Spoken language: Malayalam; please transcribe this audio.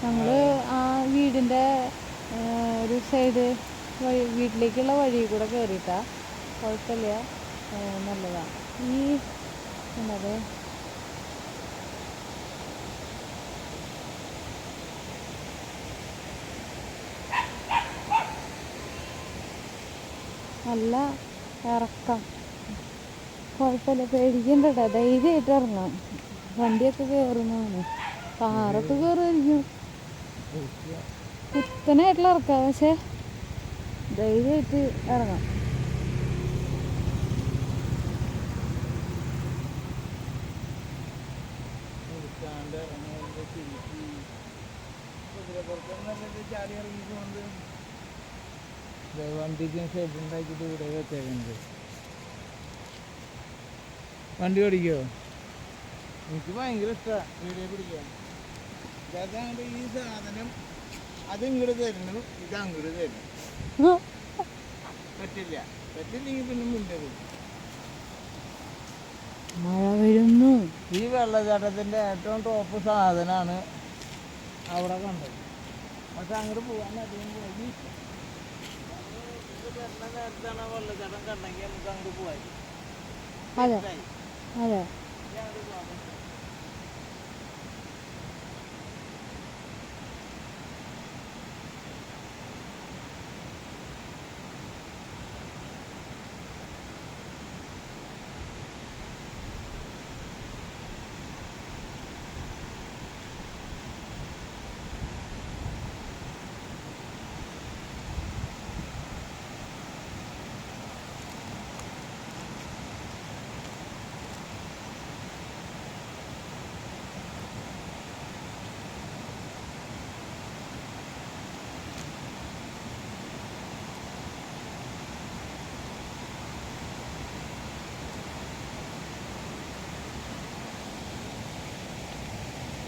ഞങ്ങൾ ആ വീടിൻ്റെ ഒരു സൈഡ് വഴി വീട്ടിലേക്കുള്ള വഴി കൂടെ കയറിയിട്ടാ. കുഴപ്പമില്ല, നല്ലതാണ്. ഈ എന്നത് നല്ല ഇറക്കം, കുഴപ്പമില്ല, പേടിക്കണ്ട കേട്ടോ, ധൈര്യമായിട്ട് ഇറങ്ങാം. വണ്ടിയൊക്കെ കയറുന്നതാണ്, കാറൊക്കെ കയറുമായിരിക്കും, കുത്തനായിട്ടുള്ള ഇറക്കാം, പക്ഷെ ധൈര്യമായിട്ട് ഇറങ്ങാം. വണ്ടിക്ക് ഷെഡ് ഉണ്ടാക്കിയിട്ട് ഇവിടെ വെച്ചേക്കുന്നത്. വണ്ടി ഓടിക്കോ? എനിക്ക് ഭയങ്കര ഇഷ്ടമാണ് വീഡിയോ പിടിക്കാൻ. ഇതാണ്ട് ഈ സാധനം അത് ഇങ്ങോട്ട് തരുന്നു, ഇത് അങ്ങോട്ട് തരുന്നു. പറ്റില്ല, പറ്റില്ലെങ്കിൽ പിന്നെ മുന്നേ മഴ വരുന്നു. ഈ വെള്ളച്ചാട്ടത്തിൻ്റെ ഏറ്റവും ടോപ്പ് സാധനമാണ് അവിടെ കണ്ടത്. പക്ഷെ അങ്ങോട്ട് പോകാൻ അധികം പോയി നേരത്താണ് വെള്ളച്ചാട്ടം കണ്ടെങ്കിൽ നമുക്ക് അങ്ങോട്ട് പോയി. അതെ അതെ.